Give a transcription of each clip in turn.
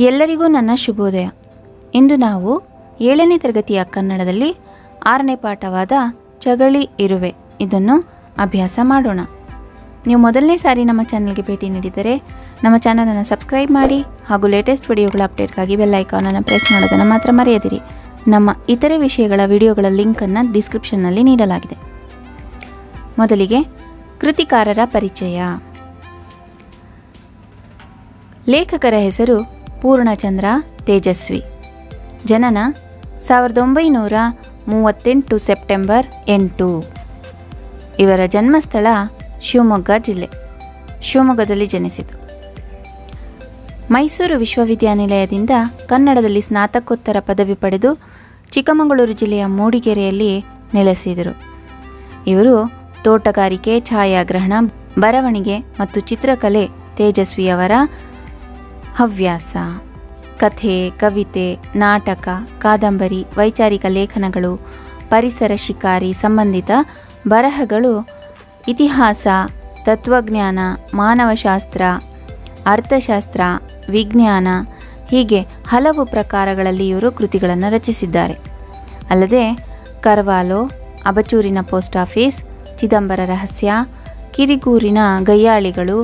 ಎಲ್ಲರಿಗೂ ನನ್ನ ಶುಭೋದಯ. ಇಂದು ನಾವು 7ನೇ ತರಗತಿಯ ಕನ್ನಡದಲ್ಲಿ 6ನೇ ಪಾಠವಾದ ಚಗಳಿ ಇರುವೆ ಇದನ್ನು ಅಭ್ಯಾಸ ಮಾಡೋಣ. ನೀವು ಮೊದಲನೇ ಸಾರಿ ನಮ್ಮ ಚಾನಲ್ಗೆ ಭೇಟಿ ನೀಡಿದರೆ ನಮ್ಮ ಚಾನಲನ್ನು ಸಬ್ಸ್ಕ್ರೈಬ್ ಮಾಡಿ ಹಾಗೂ ಲೇಟೆಸ್ಟ್ ವಿಡಿಯೋಗಳ ಅಪ್ಡೇಟ್ಗಾಗಿ ಬೆಲ್ ಐಕಾನನ್ನು ಪ್ರೆಸ್ ಮಾಡೋದನ್ನು ಮಾತ್ರ ಮರೆಯದಿರಿ. ನಮ್ಮ ಇತರೆ ವಿಷಯಗಳ ವಿಡಿಯೋಗಳ ಲಿಂಕನ್ನು ಡಿಸ್ಕ್ರಿಪ್ಷನ್ನಲ್ಲಿ ನೀಡಲಾಗಿದೆ. ಮೊದಲಿಗೆ ಕೃತಿಕಾರರ ಪರಿಚಯ. ಲೇಖಕರ ಹೆಸರು ಪೂರ್ಣಚಂದ್ರ ತೇಜಸ್ವಿ. ಜನನ 1938 ಸೆಪ್ಟೆಂಬರ್ 8. ಇವರ ಜನ್ಮಸ್ಥಳ ಶಿವಮೊಗ್ಗ ಜಿಲ್ಲೆ. ಶಿವಮೊಗ್ಗದಲ್ಲಿ ಜನಿಸಿತು. ಮೈಸೂರು ವಿಶ್ವವಿದ್ಯಾನಿಲಯದಿಂದ ಕನ್ನಡದಲ್ಲಿ ಸ್ನಾತಕೋತ್ತರ ಪದವಿ ಪಡೆದು ಚಿಕ್ಕಮಗಳೂರು ಜಿಲ್ಲೆಯ ಮೂಡಿಗೆರೆಯಲ್ಲಿ ನೆಲೆಸಿದರು. ಇವರು ತೋಟಗಾರಿಕೆ, ಛಾಯಾಗ್ರಹಣ, ಬರವಣಿಗೆ ಮತ್ತು ಚಿತ್ರಕಲೆ ತೇಜಸ್ವಿಯವರ ಹವ್ಯಾಸ. ಕಥೆ, ಕವಿತೆ, ನಾಟಕ, ಕಾದಂಬರಿ, ವೈಚಾರಿಕ ಲೇಖನಗಳು, ಪರಿಸರ ಶಿಕಾರಿ ಸಂಬಂಧಿತ ಬರಹಗಳು, ಇತಿಹಾಸ, ತತ್ವಜ್ಞಾನ, ಮಾನವಶಾಸ್ತ್ರ, ಅರ್ಥಶಾಸ್ತ್ರ, ವಿಜ್ಞಾನ ಹೀಗೆ ಹಲವು ಪ್ರಕಾರಗಳಲ್ಲಿ ಇವರು ಕೃತಿಗಳನ್ನು ರಚಿಸಿದ್ದಾರೆ. ಅಲ್ಲದೆ ಕರ್ವಾಲೋ, ಅಬಚೂರಿನ ಪೋಸ್ಟ್ ಆಫೀಸ್, ಚಿದಂಬರ ರಹಸ್ಯ, ಕಿರಿಗೂರಿನ ಗಯ್ಯಾಳಿಗಳು,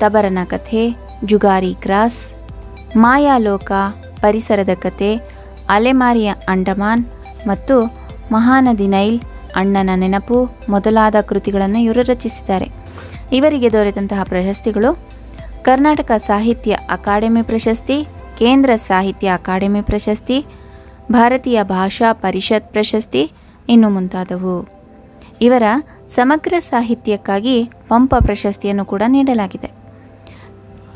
ತಬರನ ಕಥೆ, ಜುಗಾರಿ ಕ್ರಾಸ್, ಮಾಯಾಲೋಕ, ಪರಿಸರದ ಕತೆ, ಅಲೆಮಾರಿಯ ಅಂಡಮಾನ್ ಮತ್ತು ಮಹಾನದಿ ನೈಲ್, ಅಣ್ಣನ ನೆನಪು ಮೊದಲಾದ ಕೃತಿಗಳನ್ನು ಇವರು ರಚಿಸಿದ್ದಾರೆ. ಇವರಿಗೆ ದೊರೆತಂತಹ ಪ್ರಶಸ್ತಿಗಳು: ಕರ್ನಾಟಕ ಸಾಹಿತ್ಯ ಅಕಾಡೆಮಿ ಪ್ರಶಸ್ತಿ, ಕೇಂದ್ರ ಸಾಹಿತ್ಯ ಅಕಾಡೆಮಿ ಪ್ರಶಸ್ತಿ, ಭಾರತೀಯ ಭಾಷಾ ಪರಿಷತ್ ಪ್ರಶಸ್ತಿ ಇನ್ನು ಮುಂತಾದವು. ಇವರ ಸಮಗ್ರ ಸಾಹಿತ್ಯಕ್ಕಾಗಿ ಪಂಪ ಪ್ರಶಸ್ತಿಯನ್ನು ಕೂಡ ನೀಡಲಾಗಿದೆ.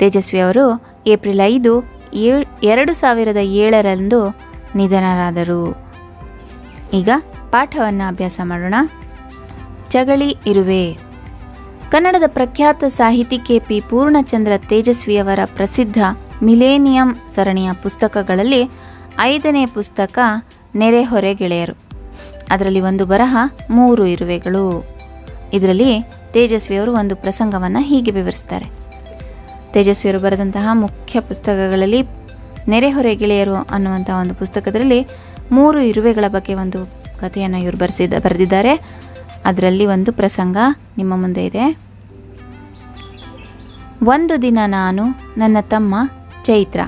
ತೇಜಸ್ವಿ ಅವರು ಏಪ್ರಿಲ್ 5, 2007 ನಿಧನರಾದರು. ಈಗ ಪಾಠವನ್ನು ಅಭ್ಯಾಸ ಮಾಡೋಣ. ಚಗಳಿ ಇರುವೆ. ಕನ್ನಡದ ಪ್ರಖ್ಯಾತ ಸಾಹಿತಿ KP ಪೂರ್ಣಚಂದ್ರ ತೇಜಸ್ವಿಯವರ ಪ್ರಸಿದ್ಧ ಮಿಲೇನಿಯಂ ಸರಣಿಯ ಪುಸ್ತಕಗಳಲ್ಲಿ 5ನೇ ಪುಸ್ತಕ ನೆರೆಹೊರೆ ಗೆಳೆಯರು. ಅದರಲ್ಲಿ ಒಂದು ಬರಹ 3 ಇರುವೆಗಳು. ಇದರಲ್ಲಿ ತೇಜಸ್ವಿಯವರು ಒಂದು ಪ್ರಸಂಗವನ್ನು ಹೀಗೆ ವಿವರಿಸ್ತಾರೆ. ತೇಜಸ್ವಿಯವರು ಬರೆದಂತಹ ಮುಖ್ಯ ಪುಸ್ತಕಗಳಲ್ಲಿ ನೆರೆಹೊರೆ ಗೆಳೆಯರು ಅನ್ನುವಂಥ ಒಂದು ಪುಸ್ತಕದಲ್ಲಿ 3 ಇರುವೆಗಳ ಬಗ್ಗೆ ಒಂದು ಕಥೆಯನ್ನು ಇವರು ಬರೆದಿದ್ದಾರೆ. ಅದರಲ್ಲಿ ಒಂದು ಪ್ರಸಂಗ ನಿಮ್ಮ ಮುಂದೆ ಇದೆ. ಒಂದು ದಿನ ನಾನು, ನನ್ನ ತಮ್ಮ ಚೈತ್ರ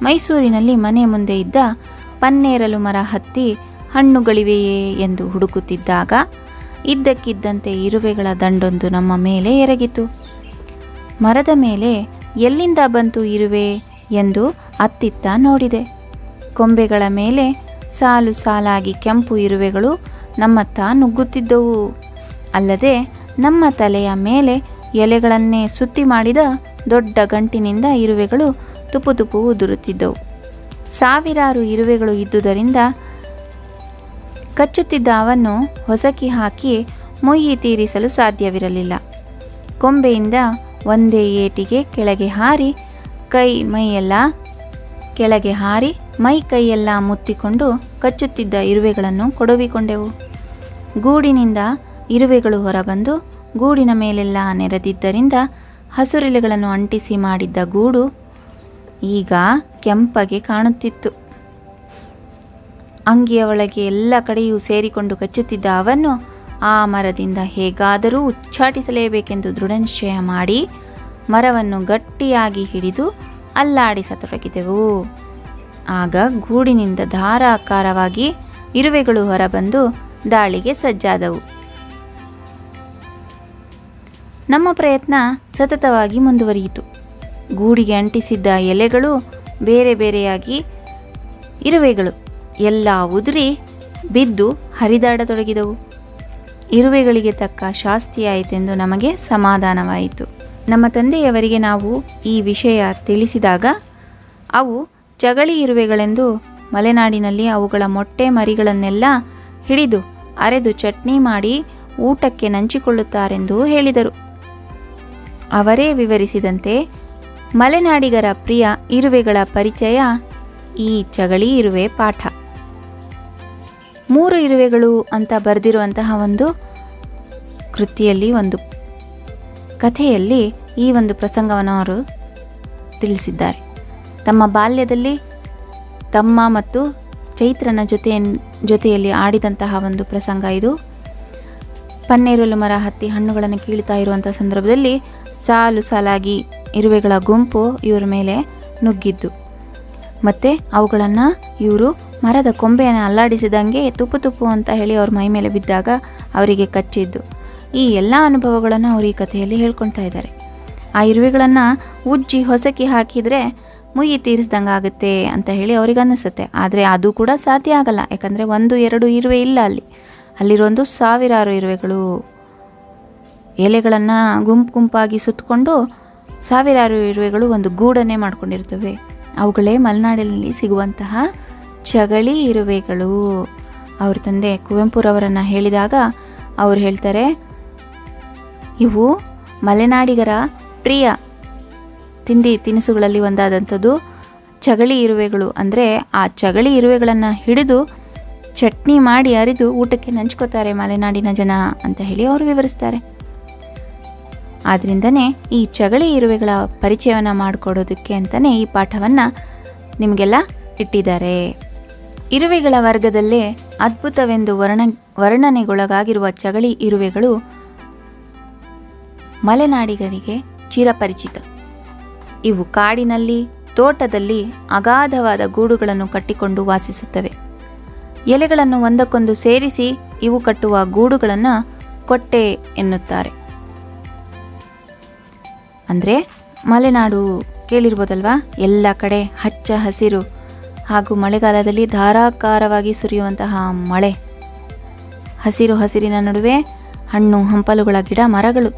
ಮೈಸೂರಿನಲ್ಲಿ ಮನೆ ಮುಂದೆ ಇದ್ದ ಪನ್ನೇರಲು ಮರ ಹತ್ತಿ ಹಣ್ಣುಗಳಿವೆಯೇ ಎಂದು ಹುಡುಕುತ್ತಿದ್ದಾಗ ಇದ್ದಕ್ಕಿದ್ದಂತೆ ಇರುವೆಗಳ ದಂಡೊಂದು ನಮ್ಮ ಮೇಲೆ ಎರಗಿತು. ಮರದ ಮೇಲೆ ಎಲ್ಲಿಂದ ಬಂತು ಇರುವೆ ಎಂದು ಅತ್ತಿತ್ತ ನೋಡಿದೆ. ಕೊಂಬೆಗಳ ಮೇಲೆ ಸಾಲು ಸಾಲಾಗಿ ಕೆಂಪು ಇರುವೆಗಳು ನಮ್ಮತ್ತ ನುಗ್ಗುತ್ತಿದ್ದವು. ಅಲ್ಲದೆ ನಮ್ಮ ತಲೆಯ ಮೇಲೆ ಎಲೆಗಳನ್ನೇ ಸುತ್ತಿ ಮಾಡಿದ ದೊಡ್ಡ ಗಂಟಿನಿಂದ ಇರುವೆಗಳು ತುಪು ತುಪು ಉದುರುತ್ತಿದ್ದವು. ಸಾವಿರಾರು ಇರುವೆಗಳು ಇದ್ದುದರಿಂದ ಕಚ್ಚುತ್ತಿದ್ದ ಅವನ್ನು ಹೊಸಕಿ ಹಾಕಿ ಮುಯ್ಯಿ ತೀರಿಸಲು ಸಾಧ್ಯವಿರಲಿಲ್ಲ. ಕೊಂಬೆಯಿಂದ ಒಂದೇ ಏಟಿಗೆ ಕೆಳಗೆ ಹಾರಿ ಮೈ ಕೈಯೆಲ್ಲ ಮುತ್ತಿಕೊಂಡು ಕಚ್ಚುತ್ತಿದ್ದ ಇರುವೆಗಳನ್ನು ಕೊಡವಿಕೊಂಡೆವು. ಗೂಡಿನಿಂದ ಇರುವೆಗಳು ಹೊರಬಂದು ಗೂಡಿನ ಮೇಲೆಲ್ಲ ನೆರೆದಿದ್ದರಿಂದ ಹಸುರೆಲೆಗಳನ್ನು ಅಂಟಿಸಿ ಮಾಡಿದ್ದ ಗೂಡು ಈಗ ಕೆಂಪಗೆ ಕಾಣುತ್ತಿತ್ತು. ಅಂಗಿಯ ಒಳಗೆ ಎಲ್ಲ ಕಡೆಯೂ ಸೇರಿಕೊಂಡು ಕಚ್ಚುತ್ತಿದ್ದ ಅವನ್ನು ಆ ಮರದಿಂದ ಹೇಗಾದರೂ ಉಚ್ಚಾಟಿಸಲೇಬೇಕೆಂದು ದೃಢನಿಶ್ಚಯ ಮಾಡಿ ಮರವನ್ನು ಗಟ್ಟಿಯಾಗಿ ಹಿಡಿದು ಅಲ್ಲಾಡಿಸತೊಡಗಿದೆವು. ಆಗ ಗೂಡಿನಿಂದ ಧಾರಾಕಾರವಾಗಿ ಇರುವೆಗಳು ಹೊರಬಂದು ದಾಳಿಗೆ ಸಜ್ಜಾದವು. ನಮ್ಮ ಪ್ರಯತ್ನ ಸತತವಾಗಿ ಮುಂದುವರಿಯಿತು. ಗೂಡಿಗೆ ಅಂಟಿಸಿದ್ದ ಎಲೆಗಳು ಬೇರೆ ಬೇರೆಯಾಗಿ ಇರುವೆಗಳು ಎಲ್ಲ ಉದುರಿ ಬಿದ್ದು ಹರಿದಾಡತೊಡಗಿದವು. ಇರುವೆಗಳಿಗೆ ತಕ್ಕ ಶಾಸ್ತಿಯಾಯಿತೆಂದು ನಮಗೆ ಸಮಾಧಾನವಾಯಿತು. ನಮ್ಮ ತಂದೆಯವರಿಗೆ ನಾವು ಈ ವಿಷಯ ತಿಳಿಸಿದಾಗ ಅವು ಚಗಳಿ ಇರುವೆಗಳೆಂದು ಮಲೆನಾಡಿನಲ್ಲಿ ಅವುಗಳ ಮೊಟ್ಟೆ ಮರಿಗಳನ್ನೆಲ್ಲ ಹಿಡಿದು ಅರೆದು ಚಟ್ನಿ ಮಾಡಿ ಊಟಕ್ಕೆ ನಂಚಿಕೊಳ್ಳುತ್ತಾರೆಂದು ಹೇಳಿದರು. ಅವರೇ ವಿವರಿಸಿದಂತೆ ಮಲೆನಾಡಿಗರ ಪ್ರಿಯ ಇರುವೆಗಳ ಪರಿಚಯ ಈ ಚಗಳಿ ಇರುವೆ ಪಾಠ. 3 ಇರುವೆಗಳು ಅಂತ ಬರೆದಿರುವಂತಹ ಒಂದು ಕೃತಿಯಲ್ಲಿ, ಒಂದು ಕಥೆಯಲ್ಲಿ ಈ ಒಂದು ಪ್ರಸಂಗವನ್ನು ಅವರು ತಿಳಿಸಿದ್ದಾರೆ. ತಮ್ಮ ಬಾಲ್ಯದಲ್ಲಿ ತಮ್ಮ ಮತ್ತು ಚೈತ್ರನ ಜೊತೆಯಲ್ಲಿ ಆಡಿದಂತಹ ಒಂದು ಪ್ರಸಂಗ ಇದು. ಪನ್ನೇರುಲು ಮರ ಹತ್ತಿ ಹಣ್ಣುಗಳನ್ನು ಕೀಳ್ತಾ ಇರುವಂಥ ಸಂದರ್ಭದಲ್ಲಿ ಸಾಲು ಸಾಲಾಗಿ ಇರುವೆಗಳ ಗುಂಪು ಇವರ ಮೇಲೆ ನುಗ್ಗಿದ್ದು, ಮತ್ತು ಅವುಗಳನ್ನು ಇವರು ಮರದ ಕೊಂಬೆಯನ್ನು ಅಲ್ಲಾಡಿಸಿದಂಗೆ ತುಪ್ಪು ಅಂತ ಹೇಳಿ ಅವ್ರ ಮೈ ಮೇಲೆ ಬಿದ್ದಾಗ ಅವರಿಗೆ ಕಚ್ಚಿದ್ದು. ಈ ಎಲ್ಲ ಅನುಭವಗಳನ್ನು ಅವರು ಈ ಕಥೆಯಲ್ಲಿ ಹೇಳ್ಕೊಳ್ತಾ ಇದ್ದಾರೆ. ಆ ಇರುವೆಗಳನ್ನು ಉಜ್ಜಿ ಹೊಸಕಿ ಹಾಕಿದರೆ ಮುಯ್ಯಿ ತೀರಿಸ್ದಂಗೆ ಆಗುತ್ತೆ ಅಂತ ಹೇಳಿ ಅವ್ರಿಗೆ ಅನ್ನಿಸುತ್ತೆ. ಆದರೆ ಅದು ಕೂಡ ಸಾಧ್ಯ ಆಗಲ್ಲ, ಯಾಕಂದರೆ 1-2 ಇರುವೆ ಇಲ್ಲ, ಅಲ್ಲಿರೋದು ಸಾವಿರಾರು ಇರುವೆಗಳು. ಎಲೆಗಳನ್ನು ಗುಂಪಾಗಿ ಸುತ್ತಕೊಂಡು ಸಾವಿರಾರು ಇರುವೆಗಳು ಒಂದು ಗೂಡನ್ನೇ ಮಾಡ್ಕೊಂಡಿರ್ತವೆ. ಅವುಗಳೇ ಮಲೆನಾಡಿನಲ್ಲಿ ಸಿಗುವಂತಹ ಚಗಳಿ ಇರುವೆಗಳು. ಅವ್ರ ತಂದೆ ಕುವೆಂಪುರವರನ್ನು ಹೇಳಿದಾಗ ಅವ್ರು ಹೇಳ್ತಾರೆ, ಇವು ಮಲೆನಾಡಿಗರ ಪ್ರಿಯ ತಿನಿಸುಗಳಲ್ಲಿ ಒಂದಾದಂಥದ್ದು ಚಗಳಿ ಇರುವೆಗಳು. ಅಂದರೆ ಆ ಚಗಳಿ ಇರುವೆಗಳನ್ನು ಹಿಡಿದು ಚಟ್ನಿ ಮಾಡಿ ಅರಿದು ಊಟಕ್ಕೆ ನಂಚ್ಕೋತಾರೆ ಮಲೆನಾಡಿನ ಜನ ಅಂತ ಹೇಳಿ ಅವರು ವಿವರಿಸ್ತಾರೆ. ಆದ್ದರಿಂದನೇ ಈ ಚಗಳಿ ಇರುವೆಗಳ ಪರಿಚಯವನ್ನು ಮಾಡಿಕೊಡೋದಕ್ಕೆ ಅಂತಲೇ ಈ ಪಾಠವನ್ನು ನಿಮಗೆಲ್ಲ ಇಟ್ಟಿದ್ದಾರೆ. ಇರುವೆಗಳ ವರ್ಗದಲ್ಲೇ ಅದ್ಭುತವೆಂದು ವರ್ಣನೆಗೊಳಗಾಗಿರುವ ಚಗಳಿ ಇರುವೆಗಳು ಮಲೆನಾಡಿಗರಿಗೆ ಚಿರಪರಿಚಿತ. ಇವು ಕಾಡಿನಲ್ಲಿ, ತೋಟದಲ್ಲಿ ಅಗಾಧವಾದ ಗೂಡುಗಳನ್ನು ಕಟ್ಟಿಕೊಂಡು ವಾಸಿಸುತ್ತವೆ. ಎಲೆಗಳನ್ನು ಒಂದಕ್ಕೊಂದು ಸೇರಿಸಿ ಇವು ಕಟ್ಟುವ ಗೂಡುಗಳನ್ನು ಕೊಟ್ಟೆ ಎನ್ನುತ್ತಾರೆ. ಅಂದರೆ ಮಲೆನಾಡು ಕೇಳಿರ್ಬೋದಲ್ವಾ, ಎಲ್ಲ ಕಡೆ ಹಚ್ಚ ಹಸಿರು ಹಾಗೂ ಮಳೆಗಾಲದಲ್ಲಿ ಧಾರಾಕಾರವಾಗಿ ಸುರಿಯುವಂತಹ ಮಳೆ, ಹಸಿರಿನ ನಡುವೆ ಹಣ್ಣು ಹಂಪಲುಗಳ ಗಿಡ ಮರಗಳು.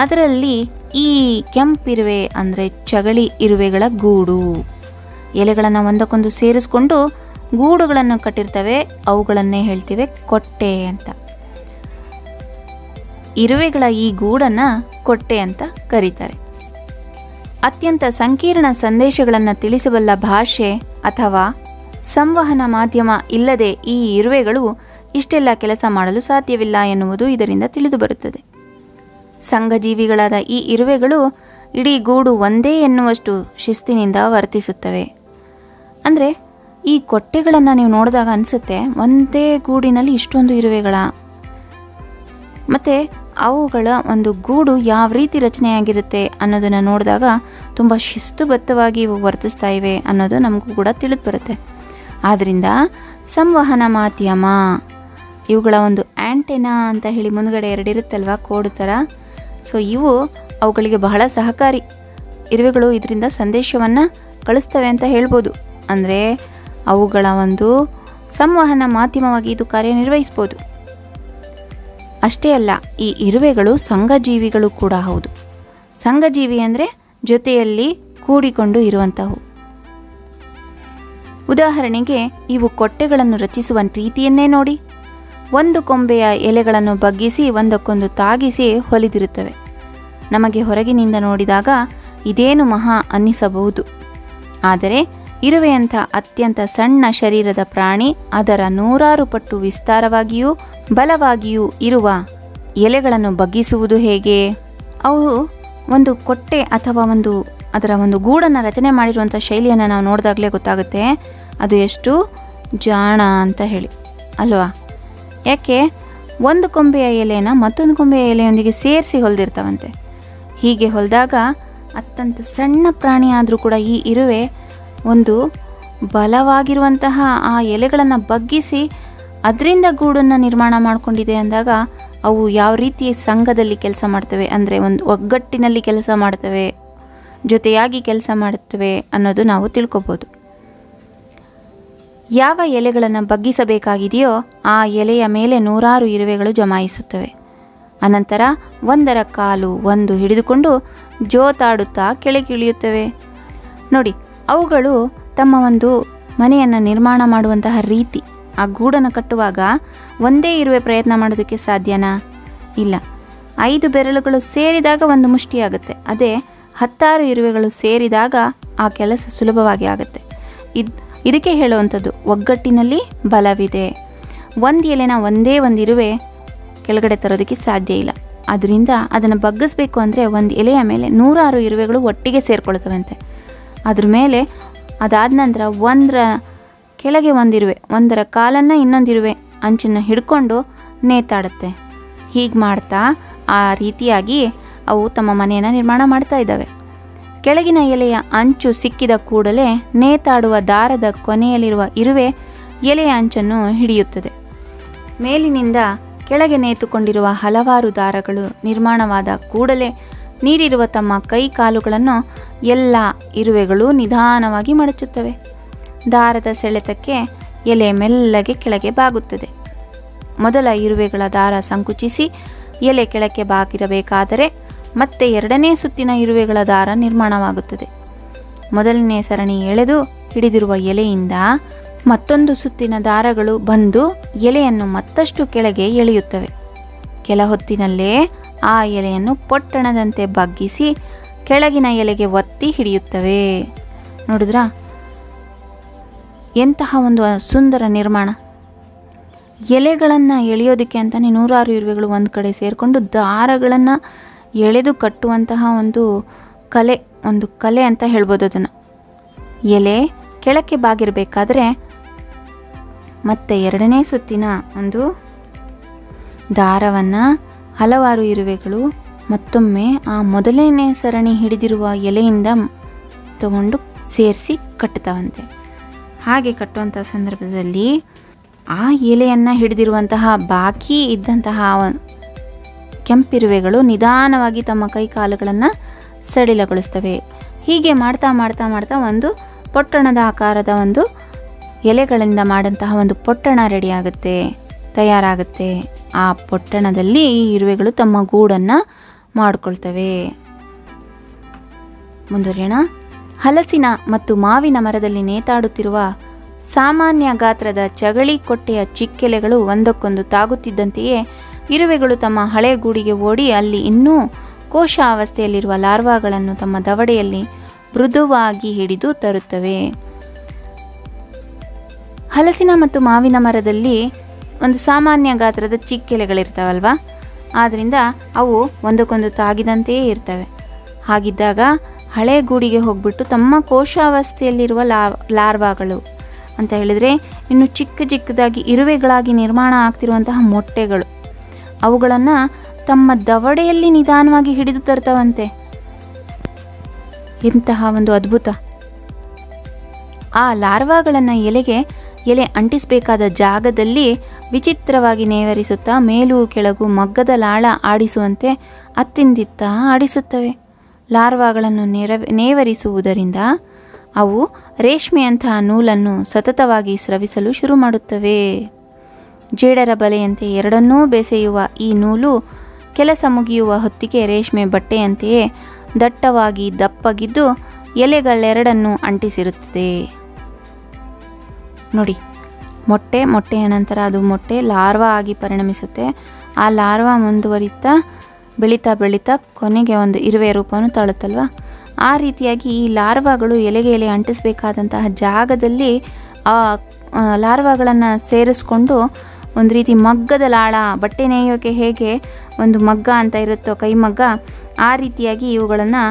ಅದರಲ್ಲಿ ಈ ಕೆಂಪಿರುವೆ ಅಂದರೆ ಚಗಳಿ ಇರುವೆಗಳ ಗೂಡು. ಎಲೆಗಳನ್ನು ಒಂದಕ್ಕೊಂದು ಸೇರಿಸ್ಕೊಂಡು ಗೂಡುಗಳನ್ನು ಕಟ್ಟಿರ್ತವೆ, ಅವುಗಳನ್ನೇ ಹೇಳ್ತೀವಿ ಕೊಟ್ಟೆ ಅಂತ. ಇರುವೆಗಳ ಈ ಗೂಡನ್ನು ಕೊಟ್ಟೆ ಅಂತ ಕರೀತಾರೆ. ಅತ್ಯಂತ ಸಂಕೀರ್ಣ ಸಂದೇಶಗಳನ್ನು ತಿಳಿಸಬಲ್ಲ ಭಾಷೆ ಅಥವಾ ಸಂವಹನ ಮಾಧ್ಯಮ ಇಲ್ಲದೆ ಈ ಇರುವೆಗಳು ಇಷ್ಟೆಲ್ಲ ಕೆಲಸ ಮಾಡಲು ಸಾಧ್ಯವಿಲ್ಲ ಎನ್ನುವುದು ಇದರಿಂದ ತಿಳಿದು ಬರುತ್ತದೆ. ಸಂಘಜೀವಿಗಳಾದ ಈ ಇರುವೆಗಳು ಇಡೀ ಗೂಡು ಒಂದೇ ಎನ್ನುವಷ್ಟು ಶಿಸ್ತಿನಿಂದ ವರ್ತಿಸುತ್ತವೆ. ಅಂದರೆ ಈ ಕೊಟ್ಟೆಗಳನ್ನು ನೀವು ನೋಡಿದಾಗ ಅನಿಸುತ್ತೆ, ಒಂದೇ ಗೂಡಿನಲ್ಲಿ ಇಷ್ಟೊಂದು ಇರುವೆಗಳ, ಮತ್ತು ಅವುಗಳ ಒಂದು ಗೂಡು ಯಾವ ರೀತಿ ರಚನೆಯಾಗಿರುತ್ತೆ ಅನ್ನೋದನ್ನು ನೋಡಿದಾಗ ತುಂಬ ಶಿಸ್ತುಬದ್ಧವಾಗಿ ಇವು ವರ್ತಿಸ್ತಾ ಇವೆ ಅನ್ನೋದು ನಮಗೂ ಕೂಡ ತಿಳಿದು ಬರುತ್ತೆ. ಆದ್ದರಿಂದ ಸಂವಹನ ಮಾಧ್ಯಮ, ಇವುಗಳ ಒಂದು ಆ್ಯಂಟೆನಾ ಅಂತ ಹೇಳಿ ಮುಂದ್ಗಡೆ 2 ಇರುತ್ತಲ್ವ ಕೋಡು ಥರ, ಸೊ ಇವು ಅವುಗಳಿಗೆ ಬಹಳ ಸಹಕಾರಿ. ಇರುವೆಗಳು ಇದರಿಂದ ಸಂದೇಶವನ್ನು ಕಳಿಸ್ತವೆ ಅಂತ ಹೇಳ್ಬೋದು. ಅಂದರೆ ಅವುಗಳ ಒಂದು ಸಂವಹನ ಮಾಧ್ಯಮವಾಗಿ ಇದು ಕಾರ್ಯನಿರ್ವಹಿಸ್ಬೋದು. ಅಷ್ಟೇ ಅಲ್ಲ, ಈ ಇರುವೆಗಳು ಸಂಘಜೀವಿಗಳು ಕೂಡ ಹೌದು. ಸಂಘಜೀವಿ ಅಂದರೆ ಜೊತೆಯಲ್ಲಿ ಕೂಡಿಕೊಂಡು ಇರುವಂಥವು. ಉದಾಹರಣೆಗೆ ಇವು ಕೊಟ್ಟೆಗಳನ್ನು ರಚಿಸುವ ರೀತಿಯನ್ನೇ ನೋಡಿ. ಒಂದು ಕೊಂಬೆಯ ಎಲೆಗಳನ್ನು ಬಗ್ಗಿಸಿ ಒಂದಕ್ಕೊಂದು ತಾಗಿಸಿ ಹೊಲಿದಿರುತ್ತವೆ. ನಮಗೆ ಹೊರಗಿನಿಂದ ನೋಡಿದಾಗ ಇದೇನು ಮಹಾ ಅನ್ನಿಸಬಹುದು. ಆದರೆ ಇರುವೆಯಂಥ ಅತ್ಯಂತ ಸಣ್ಣ ಶರೀರದ ಪ್ರಾಣಿ ಅದರ 100 ಪಟ್ಟು ವಿಸ್ತಾರವಾಗಿಯೂ ಬಲವಾಗಿಯೂ ಇರುವ ಎಲೆಗಳನ್ನು ಬಗ್ಗಿಸುವುದು ಹೇಗೆ? ಅವು ಒಂದು ಕೊಟ್ಟೆ ಅಥವಾ ಅದರ ಒಂದು ಗೂಡನ್ನು ರಚನೆ ಮಾಡಿರುವಂಥ ಶೈಲಿಯನ್ನು ನಾವು ನೋಡಿದಾಗಲೇ ಗೊತ್ತಾಗುತ್ತೆ ಅದು ಎಷ್ಟು ಜಾಣ ಅಂತ ಹೇಳಿ, ಅಲ್ವಾ? ಯಾಕೆ? ಒಂದು ಕೊಂಬೆಯ ಎಲೆನ ಮತ್ತೊಂದು ಕೊಂಬೆಯ ಎಲೆಯೊಂದಿಗೆ ಸೇರಿಸಿ ಹೊಲಿದಿರ್ತಾವಂತೆ. ಹೀಗೆ ಹೊಲಿದಾಗ ಅತ್ಯಂತ ಸಣ್ಣ ಪ್ರಾಣಿ ಆದರೂ ಕೂಡ ಈ ಇರುವೆ ಒಂದು ಬಲವಾಗಿರುವಂತಹ ಆ ಎಲೆಗಳನ್ನು ಬಗ್ಗಿಸಿ ಅದರಿಂದ ಗೂಡನ್ನು ನಿರ್ಮಾಣ ಮಾಡಿಕೊಂಡಿದೆ ಅಂದಾಗ ಅವು ಯಾವ ರೀತಿ ಸಂಘದಲ್ಲಿ ಕೆಲಸ ಮಾಡ್ತವೆ, ಅಂದರೆ ಒಂದು ಒಗ್ಗಟ್ಟಿನಲ್ಲಿ ಕೆಲಸ ಮಾಡ್ತವೆ, ಜೊತೆಯಾಗಿ ಕೆಲಸ ಮಾಡುತ್ತವೆ ಅನ್ನೋದು ನಾವು ತಿಳ್ಕೊಬೋದು. ಯಾವ ಎಲೆಗಳನ್ನು ಬಗ್ಗಿಸಬೇಕಾಗಿದೆಯೋ ಆ ಎಲೆಯ ಮೇಲೆ 100 ಇರುವೆಗಳು ಜಮಾಯಿಸುತ್ತವೆ. ಅನಂತರ ಒಂದರ ಕಾಲು ಒಂದು ಹಿಡಿದುಕೊಂಡು ಜೋತಾಡುತ್ತಾ ಕೆಳಗಿಳಿಯುತ್ತವೆ. ನೋಡಿ, ಅವುಗಳು ತಮ್ಮ ಒಂದು ಮನೆಯನ್ನು ನಿರ್ಮಾಣ ಮಾಡುವಂತಹ ರೀತಿ, ಆ ಗೂಡನ್ನು ಕಟ್ಟುವಾಗ ಒಂದೇ ಇರುವೆ ಪ್ರಯತ್ನ ಮಾಡೋದಕ್ಕೆ ಸಾಧ್ಯನಾ? ಇಲ್ಲ. 5 ಬೆರಳುಗಳು ಸೇರಿದಾಗ ಒಂದು ಮುಷ್ಟಿಯಾಗುತ್ತೆ. ಅದೇ 10 ಇರುವೆಗಳು ಸೇರಿದಾಗ ಆ ಕೆಲಸ ಸುಲಭವಾಗಿ ಆಗುತ್ತೆ. ಇದಕ್ಕೆ ಹೇಳುವಂಥದ್ದು ಒಗ್ಗಟ್ಟಿನಲ್ಲಿ ಬಲವಿದೆ. ಒಂದು ಎಲೆನ ಒಂದೇ ಒಂದು ಇರುವೆ ಕೆಳಗಡೆ ತರೋದಕ್ಕೆ ಸಾಧ್ಯ ಇಲ್ಲ. ಅದರಿಂದ ಅದನ್ನು ಬಗ್ಗಿಸ್ಬೇಕು ಅಂದರೆ ಒಂದು ಎಲೆಯ ಮೇಲೆ 100 ಇರುವೆಗಳು ಒಟ್ಟಿಗೆ ಸೇರಿಕೊಳ್ತವಂತೆ. ಅದ್ರ ಮೇಲೆ ಅದಾದ ನಂತರ ಒಂದರ ಕೆಳಗೆ ಒಂದಿರುವೆ, ಒಂದರ ಕಾಲನ್ನು ಇನ್ನೊಂದಿರುವೆ ಅಂಚನ್ನು ಹಿಡ್ಕೊಂಡು ನೇತಾಡುತ್ತೆ. ಹೀಗೆ ಮಾಡ್ತಾ ಆ ರೀತಿಯಾಗಿ ಅವು ತಮ್ಮ ಮನೆಯನ್ನು ನಿರ್ಮಾಣ ಮಾಡ್ತಾ ಇದ್ದಾವೆ. ಕೆಳಗಿನ ಎಲೆಯ ಅಂಚು ಸಿಕ್ಕಿದ ಕೂಡಲೇ ನೇತಾಡುವ ದಾರದ ಕೊನೆಯಲ್ಲಿರುವ ಇರುವೆ ಎಲೆಯ ಅಂಚನ್ನು ಹಿಡಿಯುತ್ತದೆ. ಮೇಲಿನಿಂದ ಕೆಳಗೆ ನೇತುಕೊಂಡಿರುವ ಹಲವಾರು ದಾರಗಳು ನಿರ್ಮಾಣವಾದ ಕೂಡಲೇ ನೀಡಿರುವ ತಮ್ಮ ಕೈ ಕಾಲುಗಳನ್ನು ಎಲ್ಲ ಇರುವೆಗಳು ನಿಧಾನವಾಗಿ ಮಡಚುತ್ತವೆ. ದಾರದ ಸೆಳೆತಕ್ಕೆ ಎಲೆ ಮೆಲ್ಲಗೆ ಕೆಳಗೆ ಬಾಗುತ್ತದೆ. ಮೊದಲ ಇರುವೆಗಳ ದಾರ ಸಂಕುಚಿಸಿ ಎಲೆ ಕೆಳಕ್ಕೆ ಬಾಗಿರಬೇಕಾದರೆ ಮತ್ತೆ ಎರಡನೇ ಸುತ್ತಿನ ಇರುವೆಗಳ ದಾರ ನಿರ್ಮಾಣವಾಗುತ್ತದೆ. ಮೊದಲನೇ ಸರಣಿ ಎಳೆದು ಹಿಡಿದಿರುವ ಎಲೆಯಿಂದ ಮತ್ತೊಂದು ಸುತ್ತಿನ ದಾರಗಳು ಬಂದು ಎಲೆಯನ್ನು ಮತ್ತಷ್ಟು ಕೆಳಗೆ ಎಳೆಯುತ್ತವೆ. ಕೆಲ ಹೊತ್ತಿನಲ್ಲೇ ಆ ಎಲೆಯನ್ನು ಪೊಟ್ಟಣದಂತೆ ಬಗ್ಗಿಸಿ ಕೆಳಗಿನ ಎಲೆಗೆ ಒತ್ತಿ ಹಿಡಿಯುತ್ತವೆ. ನೋಡಿದ್ರಾ ಎಂತಹ ಒಂದು ಸುಂದರ ನಿರ್ಮಾಣ. ಎಲೆಗಳನ್ನು ಎಳೆಯೋದಕ್ಕೆ ಅಂತಲೇ ನೂರಾರು ಇರುವೆಗಳು ಒಂದು ಕಡೆ ಸೇರಿಕೊಂಡು ದಾರಗಳನ್ನು ಎಳೆದು ಕಟ್ಟುವಂತಹ ಒಂದು ಕಲೆ ಅಂತ ಹೇಳ್ಬೋದು. ಅದನ್ನು ಎಲೆ ಕೆಳಕ್ಕೆ ಬಾಗಿರಬೇಕಾದ್ರೆ ಮತ್ತೆ ಎರಡನೇ ಸುತ್ತಿನ ಒಂದು ದಾರವನ್ನು ಹಲವಾರು ಇರುವೆಗಳು ಮತ್ತೊಮ್ಮೆ ಆ ಮೊದಲನೇ ಸರಣಿ ಹಿಡಿದಿರುವ ಎಲೆಯಿಂದ ತಗೊಂಡು ಸೇರಿಸಿ ಕಟ್ಟುತ್ತವಂತೆ. ಹಾಗೆ ಕಟ್ಟುವಂಥ ಸಂದರ್ಭದಲ್ಲಿ ಆ ಎಲೆಯನ್ನು ಹಿಡಿದಿರುವಂತಹ ಬಾಕಿ ಇದ್ದಂತಹ ಕೆಂಪಿರುವೆಗಳು ನಿಧಾನವಾಗಿ ತಮ್ಮ ಕೈ ಕಾಲುಗಳನ್ನು ಸಡಿಲಗೊಳಿಸ್ತವೆ. ಹೀಗೆ ಮಾಡ್ತಾ ಮಾಡ್ತಾ ಮಾಡ್ತಾ ಒಂದು ಪೊಟ್ಟಣದ ಆಕಾರದ ಒಂದು ಎಲೆಗಳಿಂದ ಮಾಡಂತಹ ಒಂದು ಪೊಟ್ಟಣ ರೆಡಿಯಾಗುತ್ತೆ, ತಯಾರಾಗುತ್ತೆ. ಆ ಪೊಟ್ಟಣದಲ್ಲಿ ಈ ಇರುವೆಗಳು ತಮ್ಮ ಗೂಡನ್ನು ಮಾಡಿಕೊಳ್ತವೆ. ಮುಂದುವರಿಯೋಣ. ಹಲಸಿನ ಮತ್ತು ಮಾವಿನ ಮರದಲ್ಲಿ ನೇತಾಡುತ್ತಿರುವ ಸಾಮಾನ್ಯ ಗಾತ್ರದ ಚಗಳಿ ಕೊಟ್ಟೆಯ ಚಿಕ್ಕೆಲೆಗಳು ಒಂದಕ್ಕೊಂದು ತಾಗುತ್ತಿದ್ದಂತೆಯೇ ಇರುವೆಗಳು ತಮ್ಮ ಹಳೆ ಗೂಡಿಗೆ ಓಡಿ ಅಲ್ಲಿ ಇನ್ನೂ ಕೋಶ ಅವಸ್ಥೆಯಲ್ಲಿರುವ ಲಾರ್ವಾಗಳನ್ನು ತಮ್ಮ ದವಡೆಯಲ್ಲಿ ಮೃದುವಾಗಿ ಹಿಡಿದು ತರುತ್ತವೆ. ಹಲಸಿನ ಮತ್ತು ಮಾವಿನ ಮರದಲ್ಲಿ ಒಂದು ಸಾಮಾನ್ಯ ಗಾತ್ರದ ಚಿಕ್ಕೆಲೆಗಳಿರ್ತಾವಲ್ವ, ಆದ್ದರಿಂದ ಅವು ಒಂದಕ್ಕೊಂದು ತಾಗಿದಂತೆಯೇ ಇರ್ತವೆ. ಹಾಗಿದ್ದಾಗ ಹಳೆ ಗೂಡಿಗೆ ಹೋಗ್ಬಿಟ್ಟು ತಮ್ಮ ಕೋಶಾವಸ್ಥೆಯಲ್ಲಿರುವ ಲಾರ್ವಾಗಳು ಅಂತ ಹೇಳಿದರೆ ಇನ್ನು ಚಿಕ್ಕ ಚಿಕ್ಕದಾಗಿ ಇರುವೆಗಳಾಗಿ ನಿರ್ಮಾಣ ಆಗ್ತಿರುವಂತಹ ಮೊಟ್ಟೆಗಳು, ಅವುಗಳನ್ನು ತಮ್ಮ ದವಡೆಯಲ್ಲಿ ನಿಧಾನವಾಗಿ ಹಿಡಿದು ತರ್ತಾವಂತೆ. ಇಂತಹ ಒಂದು ಅದ್ಭುತ. ಆ ಲಾರ್ವಾಗಳನ್ನು ಎಲೆ ಅಂಟಿಸಬೇಕಾದ ಜಾಗದಲ್ಲಿ ವಿಚಿತ್ರವಾಗಿ ನೇವರಿಸುತ್ತಾ ಮೇಲೂ ಕೆಳಗೂ ಮಗ್ಗದ ಲಾಳ ಆಡಿಸುವಂತೆ ಅತ್ತಿಂದಿತ್ತ ಆಡಿಸುತ್ತವೆ. ಲಾರ್ವಾಗಳನ್ನು ನೇವರಿಸುವುದರಿಂದ ಅವು ರೇಷ್ಮೆಯಂತಹ ನೂಲನ್ನು ಸತತವಾಗಿ ಸ್ರವಿಸಲು ಶುರು ಮಾಡುತ್ತವೆ. ಜೇಡರ ಬಲೆಯಂತೆ ಎರಡನ್ನೂ ಬೆಸೆಯುವ ಈ ನೂಲು ಕೆಲಸ ಮುಗಿಯುವ ಹೊತ್ತಿಗೆ ರೇಷ್ಮೆ ಬಟ್ಟೆಯಂತೆಯೇ ದಟ್ಟವಾಗಿ ದಪ್ಪಗಿದ್ದು ಎಲೆಗಳೆರಡನ್ನು ಅಂಟಿಸಿರುತ್ತದೆ. ನೋಡಿ, ಮೊಟ್ಟೆಯ ನಂತರ ಅದು ಮೊಟ್ಟೆ ಲಾರ್ವಾ ಆಗಿ ಪರಿಣಮಿಸುತ್ತೆ. ಆ ಲಾರ್ವಾ ಮುಂದುವರಿತಾ ಬೆಳೀತಾ ಕೊನೆಗೆ ಒಂದು ಇರುವೆ ರೂಪವನ್ನು ತಾಳುತ್ತಲ್ವ. ಆ ರೀತಿಯಾಗಿ ಈ ಲಾರ್ವಾಗಳು ಎಲೆ ಅಂಟಿಸಬೇಕಾದಂತಹ ಜಾಗದಲ್ಲಿ ಆ ಲಾರ್ವಾಗಳನ್ನು ಸೇರಿಸ್ಕೊಂಡು ಒಂದು ರೀತಿ ಮಗ್ಗದ ಲಾಳ, ಬಟ್ಟೆ ನೇಯೋಕೆ ಹೇಗೆ ಒಂದು ಮಗ್ಗ ಅಂತ ಇರುತ್ತೋ ಕೈ ಮಗ್ಗ, ಆ ರೀತಿಯಾಗಿ ಇವುಗಳನ್ನು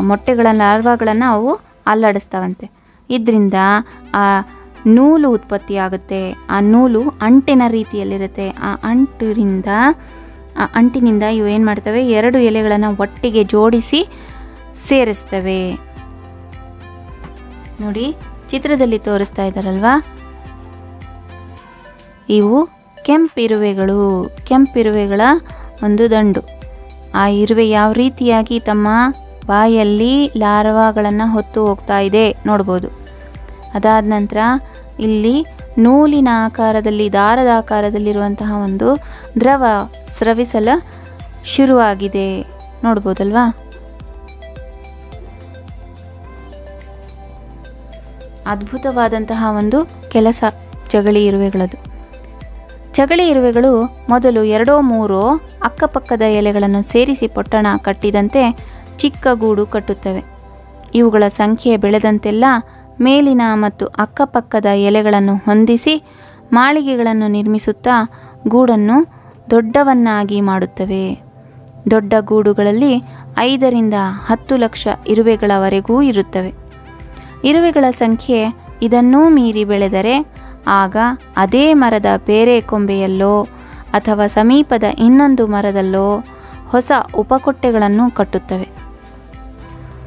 ಮೊಟ್ಟೆಗಳ ಲಾರ್ವಾಗಳನ್ನು ಅವು ಅಲ್ಲಾಡಿಸ್ತಾವಂತೆ. ಇದರಿಂದ ಆ ನೂಲು ಉತ್ಪತ್ತಿಯಾಗುತ್ತೆ. ಆ ನೂಲು ಅಂಟಿನ ರೀತಿಯಲ್ಲಿರುತ್ತೆ. ಆ ಅಂಟಿನಿಂದ ಇವು ಏನು ಮಾಡ್ತವೆ, ಎರಡು ಎಲೆಗಳನ್ನು ಒಟ್ಟಿಗೆ ಜೋಡಿಸಿ ಸೇರಿಸ್ತವೆ. ನೋಡಿ, ಚಿತ್ರದಲ್ಲಿ ತೋರಿಸ್ತಾ ಇದ್ದಾರಲ್ವಾ, ಇವು ಕೆಂಪಿರುವೆಗಳ ಒಂದು ದಂಡು. ಆ ಇರುವೆ ಯಾವ ರೀತಿಯಾಗಿ ತಮ್ಮ ಬಾಯಲ್ಲಿ ಲಾರ್ವಾಗಳನ್ನು ಹೊತ್ತು ಹೋಗ್ತಾ ಇದೆ ನೋಡ್ಬೋದು. ಅದಾದ ನಂತರ ಇಲ್ಲಿ ನೂಲಿನ ಆಕಾರದಲ್ಲಿ, ದಾರದ ಆಕಾರದಲ್ಲಿರುವಂತಹ ಒಂದು ದ್ರವ ಸ್ರವಿಸಲು ಶುರುವಾಗಿದೆ ನೋಡ್ಬೋದಲ್ವಾ. ಅದ್ಭುತವಾದಂತಹ ಒಂದು ಕೆಲಸ ಚಗಳಿ ಇರುವೆಗಳದು. ಚಗಳಿ ಇರುವೆಗಳು ಮೊದಲು 2-3 ಅಕ್ಕಪಕ್ಕದ ಎಲೆಗಳನ್ನು ಸೇರಿಸಿ ಪೊಟ್ಟಣ ಕಟ್ಟಿದಂತೆ ಚಿಕ್ಕ ಗೂಡು ಕಟ್ಟುತ್ತವೆ. ಇವುಗಳ ಸಂಖ್ಯೆ ಬೆಳೆದಂತೆಲ್ಲ ಮೇಲಿನ ಮತ್ತು ಅಕ್ಕಪಕ್ಕದ ಎಲೆಗಳನ್ನು ಹೊಂದಿಸಿ ಮಾಳಿಗೆಗಳನ್ನು ನಿರ್ಮಿಸುತ್ತಾ ಗೂಡನ್ನು ದೊಡ್ಡವನ್ನಾಗಿ ಮಾಡುತ್ತವೆ. ದೊಡ್ಡ ಗೂಡುಗಳಲ್ಲಿ 5 ರಿಂದ 10 ಲಕ್ಷ ಇರುವೆಗಳವರೆಗೂ ಇರುತ್ತವೆ. ಇರುವೆಗಳ ಸಂಖ್ಯೆ ಇದನ್ನೂ ಮೀರಿ ಬೆಳೆದರೆ ಆಗ ಅದೇ ಮರದ ಬೇರೆ ಕೊಂಬೆಯಲ್ಲೋ ಅಥವಾ ಸಮೀಪದ ಇನ್ನೊಂದು ಮರದಲ್ಲೋ ಹೊಸ ಉಪಕೊಟ್ಟೆಗಳನ್ನು ಕಟ್ಟುತ್ತವೆ.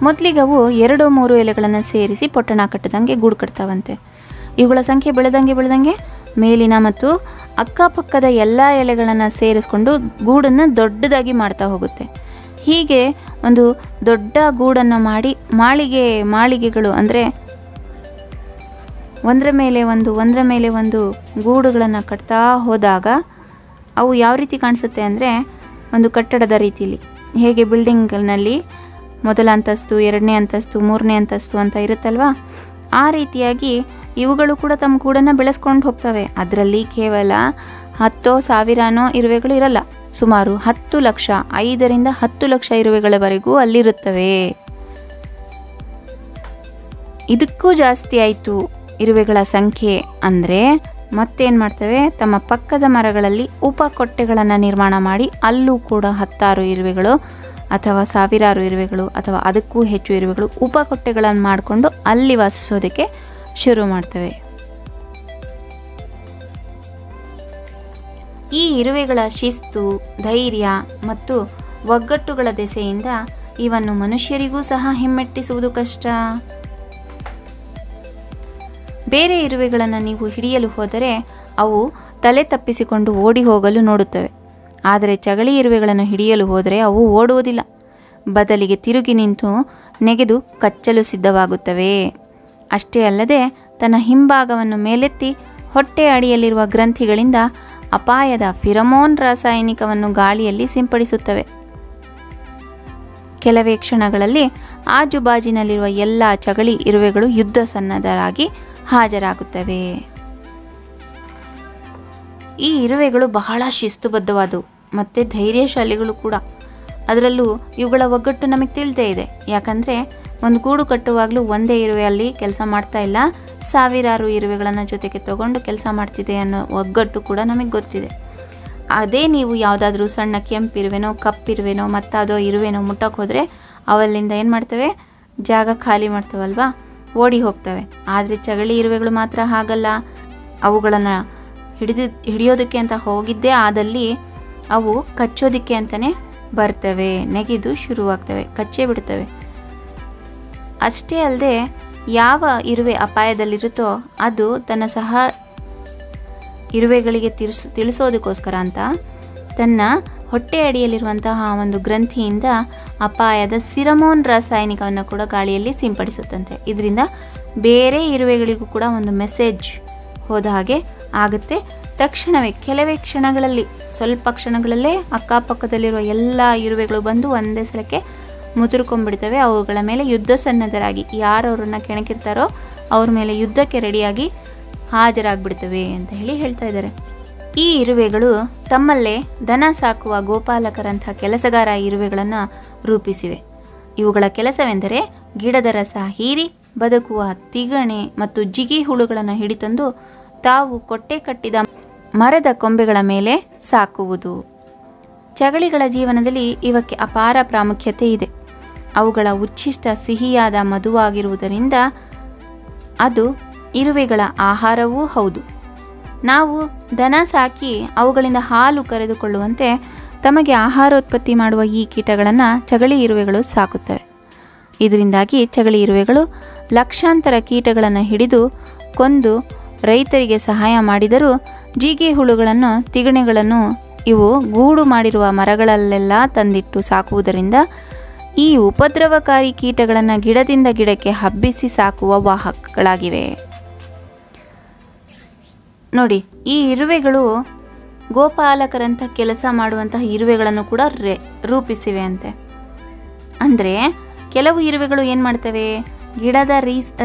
ಮೊದಲಿಗವು 2-3 ಎಲೆಗಳನ್ನು ಸೇರಿಸಿ ಪೊಟ್ಟಣ ಕಟ್ಟದಂಗೆ ಗೂಡು ಕಟ್ತಾವಂತೆ. ಇವುಗಳ ಸಂಖ್ಯೆ ಬೆಳೆದಂಗೆ ಮೇಲಿನ ಮತ್ತು ಅಕ್ಕಪಕ್ಕದ ಎಲ್ಲ ಎಲೆಗಳನ್ನು ಸೇರಿಸ್ಕೊಂಡು ಗೂಡನ್ನು ದೊಡ್ಡದಾಗಿ ಮಾಡ್ತಾ ಹೋಗುತ್ತೆ. ಹೀಗೆ ಒಂದು ದೊಡ್ಡ ಗೂಡನ್ನು ಮಾಡಿ ಮಾಳಿಗೆಗಳು ಅಂದರೆ ಒಂದರ ಮೇಲೆ ಒಂದು ಗೂಡುಗಳನ್ನು ಕಟ್ತಾ ಹೋದಾಗ ಅವು ಯಾವ ರೀತಿ ಕಾಣಿಸುತ್ತೆ ಅಂದರೆ ಒಂದು ಕಟ್ಟಡದ ರೀತಿಯಲ್ಲಿ, ಹೇಗೆ ಬಿಲ್ಡಿಂಗ್ನಲ್ಲಿ ಮೊದಲ ಅಂತಸ್ತು, 2ನೇ ಅಂತಸ್ತು, 3ನೇ ಅಂತಸ್ತು ಅಂತ ಇರುತ್ತಲ್ವ, ಆ ರೀತಿಯಾಗಿ ಇವುಗಳು ಕೂಡ ತಮ್ಮ ಗೂಡನ್ನು ಬೆಳೆಸ್ಕೊಂಡು ಹೋಗ್ತವೆ. ಅದರಲ್ಲಿ ಕೇವಲ 10,000 ಇರುವೆಗಳು ಇರಲ್ಲ, ಸುಮಾರು 10 ಲಕ್ಷ, 5ರಿಂದ 10 ಲಕ್ಷ ಇರುವೆಗಳವರೆಗೂ ಅಲ್ಲಿರುತ್ತವೆ. ಇದಕ್ಕೂ ಜಾಸ್ತಿ ಆಯಿತು ಇರುವೆಗಳ ಸಂಖ್ಯೆ ಅಂದರೆ ಮತ್ತೇನು ಮಾಡ್ತವೆ, ತಮ್ಮ ಪಕ್ಕದ ಮರಗಳಲ್ಲಿ ಉಪಕೊಟ್ಟೆಗಳನ್ನು ನಿರ್ಮಾಣ ಮಾಡಿ ಅಲ್ಲೂ ಕೂಡ 10 ಇರುವೆಗಳು ಅಥವಾ 1000 ಇರುವೆಗಳು ಅಥವಾ ಅದಕ್ಕೂ ಹೆಚ್ಚು ಇರುವೆಗಳು ಉಪಕೊಟ್ಟೆಗಳನ್ನು ಮಾಡಿಕೊಂಡು ಅಲ್ಲಿ ವಾಸಿಸೋದಕ್ಕೆ ಶುರು ಮಾಡ್ತವೆ. ಈ ಇರುವೆಗಳ ಶಿಸ್ತು, ಧೈರ್ಯ ಮತ್ತು ಒಗ್ಗಟ್ಟುಗಳ ದೆಸೆಯಿಂದ ಇವನ್ನು ಮನುಷ್ಯರಿಗೂ ಸಹ ಹಿಮ್ಮೆಟ್ಟಿಸುವುದು ಕಷ್ಟ. ಬೇರೆ ಇರುವೆಗಳನ್ನು ನೀವು ಹಿಡಿಯಲು ಹೋದರೆ ಅವು ತಲೆ ತಪ್ಪಿಸಿಕೊಂಡು ಓಡಿ ಹೋಗಲು ನೋಡುತ್ತವೆ. ಆದರೆ ಚಗಳಿ ಇರುವೆಗಳನ್ನು ಹಿಡಿಯಲು ಹೋದರೆ ಅವು ಓಡುವುದಿಲ್ಲ, ಬದಲಿಗೆ ತಿರುಗಿ ನಿಂತು ನೆಗೆದು ಕಚ್ಚಲು ಸಿದ್ಧವಾಗುತ್ತವೆ. ಅಷ್ಟೇ ಅಲ್ಲದೆ ತನ್ನ ಹಿಂಭಾಗವನ್ನು ಮೇಲೆತ್ತಿ ಹೊಟ್ಟೆ ಅಡಿಯಲ್ಲಿರುವ ಗ್ರಂಥಿಗಳಿಂದ ಅಪಾಯದ ಫಿರಮೋನ್ ರಾಸಾಯನಿಕವನ್ನು ಗಾಳಿಯಲ್ಲಿ ಸಿಂಪಡಿಸುತ್ತವೆ. ಕೆಲವೇ ಕ್ಷಣಗಳಲ್ಲಿ ಆಜುಬಾಜಿನಲ್ಲಿರುವ ಎಲ್ಲ ಚಗಳಿ ಇರುವೆಗಳು ಯುದ್ಧ ಸನ್ನದ್ಧರಾಗಿ ಹಾಜರಾಗುತ್ತವೆ. ಈ ಇರುವೆಗಳು ಬಹಳ ಶಿಸ್ತುಬದ್ಧವಾದವು ಮತ್ತು ಧೈರ್ಯಶಾಲಿಗಳು ಕೂಡ. ಅದರಲ್ಲೂ ಇವುಗಳ ಒಗ್ಗಟ್ಟು ನಮಗೆ ತಿಳಿದೇ ಇದೆ. ಯಾಕಂದರೆ ಒಂದು ಗೂಡು ಕಟ್ಟುವಾಗಲೂ ಒಂದೇ ಇರುವೆ ಅಲ್ಲಿ ಕೆಲಸ ಮಾಡ್ತಾ ಇಲ್ಲ, 1000 ಇರುವೆಗಳನ್ನು ಜೊತೆಗೆ ತಗೊಂಡು ಕೆಲಸ ಮಾಡ್ತಿದೆ ಅನ್ನೋ ಒಗ್ಗಟ್ಟು ಕೂಡ ನಮಗೆ ಗೊತ್ತಿದೆ. ಅದೇ ನೀವು ಯಾವುದಾದ್ರೂ ಸಣ್ಣ ಕೆಂಪಿರುವೆನೋ ಕಪ್ಪಿರುವೆನೋ ಮತ್ತಾದೋ ಇರುವೆನೋ ಮುಟ್ಟಕ್ಕೆ ಹೋದರೆ ಅವಲ್ಲಿಂದ ಏನು ಮಾಡ್ತವೆ, ಜಾಗ ಖಾಲಿ ಮಾಡ್ತವಲ್ವಾ, ಓಡಿ ಹೋಗ್ತವೆ. ಆದರೆ ಚಗಳಿ ಇರುವೆಗಳು ಮಾತ್ರ ಹಾಗಲ್ಲ. ಅವುಗಳನ್ನು ಹಿಡಿಯೋದಕ್ಕೆ ಅಂತ ಹೋಗಿದ್ದೇ ಆದಲ್ಲಿ ಅವು ಕಚ್ಚೋದಕ್ಕೆ ಅಂತಲೇ ಬರ್ತವೆ, ನೆಗೆದು ಶುರುವಾಗ್ತವೆ, ಕಚ್ಚೇ ಬಿಡ್ತವೆ. ಅಷ್ಟೇ ಅಲ್ಲದೆ ಯಾವ ಇರುವೆ ಅಪಾಯದಲ್ಲಿರುತ್ತೋ ಅದು ತನ್ನ ಸಹ ಇರುವೆಗಳಿಗೆ ತಿಳಿಸೋದಕ್ಕೋಸ್ಕರ ಅಂತ ತನ್ನ ಹೊಟ್ಟೆ ಅಡಿಯಲ್ಲಿರುವಂತಹ ಒಂದು ಗ್ರಂಥಿಯಿಂದ ಅಪಾಯದ ಫಿರಮೋನ್ ರಾಸಾಯನಿಕವನ್ನು ಕೂಡ ಗಾಳಿಯಲ್ಲಿ ಸಿಂಪಡಿಸುತ್ತಂತೆ. ಇದರಿಂದ ಬೇರೆ ಇರುವೆಗಳಿಗೂ ಕೂಡ ಒಂದು ಮೆಸೇಜ್ ಹೋದ ಹಾಗೆ ಆಗುತ್ತೆ. ತಕ್ಷಣವೇ ಕೆಲವೇ ಕ್ಷಣಗಳಲ್ಲಿ, ಸ್ವಲ್ಪ ಕ್ಷಣಗಳಲ್ಲೇ ಅಕ್ಕಪಕ್ಕದಲ್ಲಿರುವ ಎಲ್ಲ ಇರುವೆಗಳು ಬಂದು ಒಂದೇ ಸಲಕ್ಕೆ ಮುದುರ್ಕೊಂಡ್ಬಿಡ್ತವೆ. ಅವುಗಳ ಮೇಲೆ ಯುದ್ಧ ಸನ್ನದ್ಧರಾಗಿ ಯಾರು ಅವರನ್ನು ಕೆಣಕಿರ್ತಾರೋ ಅವ್ರ ಮೇಲೆ ಯುದ್ಧಕ್ಕೆ ರೆಡಿಯಾಗಿ ಹಾಜರಾಗ್ಬಿಡ್ತವೆ ಅಂತ ಹೇಳ್ತಾ ಇದ್ದಾರೆ. ಈ ಇರುವೆಗಳು ತಮ್ಮಲ್ಲೇ ದನ ಸಾಕುವ ಗೋಪಾಲಕರಂಥ ಕೆಲಸಗಾರ ಇರುವೆಗಳನ್ನು ರೂಪಿಸಿವೆ. ಇವುಗಳ ಕೆಲಸವೆಂದರೆ ಗಿಡದ ರಸ ಹೀರಿ ಬದುಕುವ ತಿಗಣೆ ಮತ್ತು ಜಿಗಿ ಹುಳುಗಳನ್ನು ಹಿಡಿತಂದು ತಾವು ಕೊಟ್ಟೆ ಕಟ್ಟಿದ ಮರದ ಕೊಂಬೆಗಳ ಮೇಲೆ ಸಾಕುವುದು. ಚಗಳಿಗಳ ಜೀವನದಲ್ಲಿ ಇವಕ್ಕೆ ಅಪಾರ ಪ್ರಾಮುಖ್ಯತೆ ಇದೆ. ಅವುಗಳ ಉಚ್ಛಿಷ್ಟ ಸಿಹಿಯಾದ ಮಧುವಾಗಿರುವುದರಿಂದ ಅದು ಇರುವೆಗಳ ಆಹಾರವೂ ಹೌದು. ನಾವು ದನ ಸಾಕಿ ಅವುಗಳಿಂದ ಹಾಲು ಕರೆದುಕೊಳ್ಳುವಂತೆ ತಮಗೆ ಆಹಾರೋತ್ಪತ್ತಿ ಮಾಡುವ ಈ ಕೀಟಗಳನ್ನು ಚಗಳಿ ಇರುವೆಗಳು ಸಾಕುತ್ತವೆ. ಇದರಿಂದಾಗಿ ಚಗಳಿ ಇರುವೆಗಳು ಲಕ್ಷಾಂತರ ಕೀಟಗಳನ್ನು ಹಿಡಿದು ಕೊಂದು ರೈತರಿಗೆ ಸಹಾಯ ಮಾಡಿದರೂ ಜೀಗೆ ಹುಳುಗಳನ್ನು, ತಿಗಣೆಗಳನ್ನು ಇವು ಗೂಡು ಮಾಡಿರುವ ಮರಗಳಲ್ಲೆಲ್ಲ ತಂದಿಟ್ಟು ಸಾಕುವುದರಿಂದ ಈ ಉಪದ್ರವಕಾರಿ ಕೀಟಗಳನ್ನು ಗಿಡದಿಂದ ಗಿಡಕ್ಕೆ ಹಬ್ಬಿಸಿ ಸಾಕುವ ವಾಹಕಗಳಾಗಿವೆ. ನೋಡಿ, ಈ ಇರುವೆಗಳು ಗೋಪಾಲಕರಂಥ ಕೆಲಸ ಮಾಡುವಂತಹ ಇರುವೆಗಳನ್ನು ಕೂಡ ರೂಪಿಸಿವೆ ಅಂತೆ. ಅಂದರೆ ಕೆಲವು ಇರುವೆಗಳು ಏನು ಮಾಡ್ತವೆ, ಗಿಡದ